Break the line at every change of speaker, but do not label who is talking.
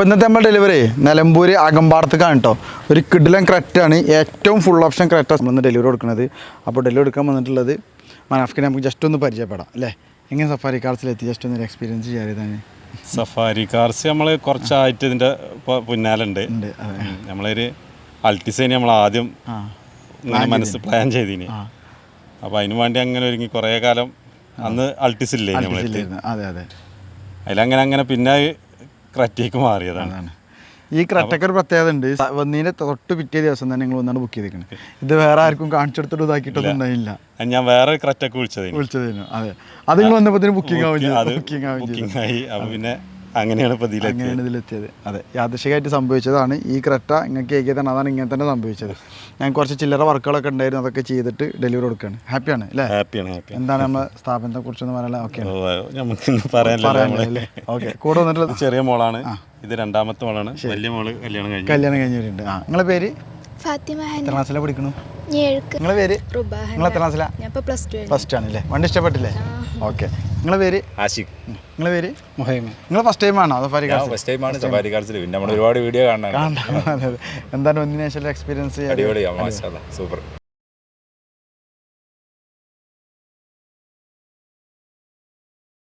അപ്പോൾ ഇന്നത്തെ നമ്മുടെ ഡെലിവറി നിലമ്പൂർ അകമ്പാടത്തേക്കാണ് കേട്ടോ. ഒരു കിഡിലൻ ക്രെറ്റാണ്, ഏറ്റവും ഫുൾ ഓപ്ഷൻ ക്രെറ്റ നമ്മൾ ഡെലിവറി കൊടുക്കുന്നത്. അപ്പോൾ ഡെലിവറി എടുക്കാൻ വന്നിട്ടുള്ളത് മനാഫ്ക്കിനെ നമുക്ക് ജസ്റ്റ് ഒന്ന് പരിചയപ്പെടാം അല്ലേ. എങ്ങനെ സഫാരി കാർസിലെത്തി ജസ്റ്റ് ഒന്ന് എക്സ്പീരിയൻസ് ചെയ്താണ്.
സഫാരി കാർസ് നമ്മൾ കുറച്ചായിട്ട് ഇതിൻ്റെ പിന്നാലുണ്ട്. നമ്മളൊരു അൾട്ടിസൈന് നമ്മൾ ആദ്യം ഇങ്ങനെ മനസ്സ് പ്ലാൻ ചെയ്തിന്. അപ്പോൾ അതിന് വേണ്ടി അങ്ങനെ ഒരുങ്ങി കുറേ കാലം അന്ന് അൾട്ടിസില്ലേ നമ്മളെടുത്ത്.
അതെ അതെ,
അതിലങ്ങനെ പിന്നെ ക്രെറ്റയ്ക്ക് മാറിയതാണ്.
ഈ ക്രെറ്റയ്ക്ക് ഒരു പ്രത്യേകത ഉണ്ട്. വന്നതിൻ്റെ തൊട്ട് പിറ്റേ ദിവസം തന്നെ നിങ്ങൾ ഒന്നാണ് ബുക്ക് ചെയ്തിരിക്കുന്നത്. ഇത് വേറെ ആർക്കും കാണിച്ചെടുത്തിട്ട് ഇതാക്കിയിട്ടൊന്നും ഉണ്ടായില്ല.
ഞാൻ വേറെ ക്രെറ്റയ്ക്ക് വിളിച്ചതിന്.
അതെ, അത് നിങ്ങൾ വന്നപ്പോൾ ബുക്കിംഗ്
ആയി. അപ്പോൾ പിന്നെ അങ്ങനെയാണ് ഇപ്പോൾ
ഇതിലെത്തിയത്. അതെ, യാദൃശികമായിട്ട് സംഭവിച്ചതാണ്. ഈ ക്രെറ്റ നിങ്ങൾക്ക് ഏകിയതാണ്, അതാണ് ഇങ്ങനെ തന്നെ സംഭവിച്ചത്. ഞാൻ കുറച്ച് ചില്ലറ വർക്കുകളൊക്കെ ഉണ്ടായിരുന്നു, അതൊക്കെ ചെയ്തിട്ട് ഡെലിവറി കൊടുക്കുകയാണ്. ഹാപ്പിയാണ് അല്ലേ?
ഹാപ്പിയാണ്.
എന്താണ് നമ്മുടെ സ്ഥാപനത്തെ കുറിച്ചൊന്ന് പറയാൻ? ഓക്കെ,
പറയാനല്ലേ.
ഓക്കെ, കൂടെ വന്നിട്ടുള്ളത്
ചെറിയ മോളാണ്, ഇത് രണ്ടാമത്തെ മോളാണ്. വലിയ മോള് കല്യാണം
കഴിഞ്ഞവരുണ്ട്. നിങ്ങളെ പേര്?
ഫാത്തിമ.
എത്ര ക്ലാസ്സിലാണ് പഠിക്കണു?
നിങ്ങളെ
പേര്? നിങ്ങൾ എത്ര ക്ലാസ്സിലാണ്? ഫസ്റ്റ് ആണല്ലേ. വണ്ടി ഇഷ്ടപ്പെട്ടില്ലേ? ഓക്കെ. നിങ്ങളെ പേര്?
ആഷിഖ്.
നിങ്ങളെ പേര്?
മുഹൈമൻ.
നിങ്ങൾ ഫസ്റ്റ് ടൈമാണോ സഫാരി കാർസ്?
ഫസ്റ്റ് ടൈമാണ് സഫാരി കാർസിൽ. പിന്നെ നമ്മൾ ഒരുപാട് വീഡിയോ കാണാൻ.
എന്താണ് ഒന്നിനു ശേഷം എക്സ്പീരിയൻസ്?
അടിപൊളിയാണ്, മാഷാഅല്ലാഹ്, സൂപ്പർ.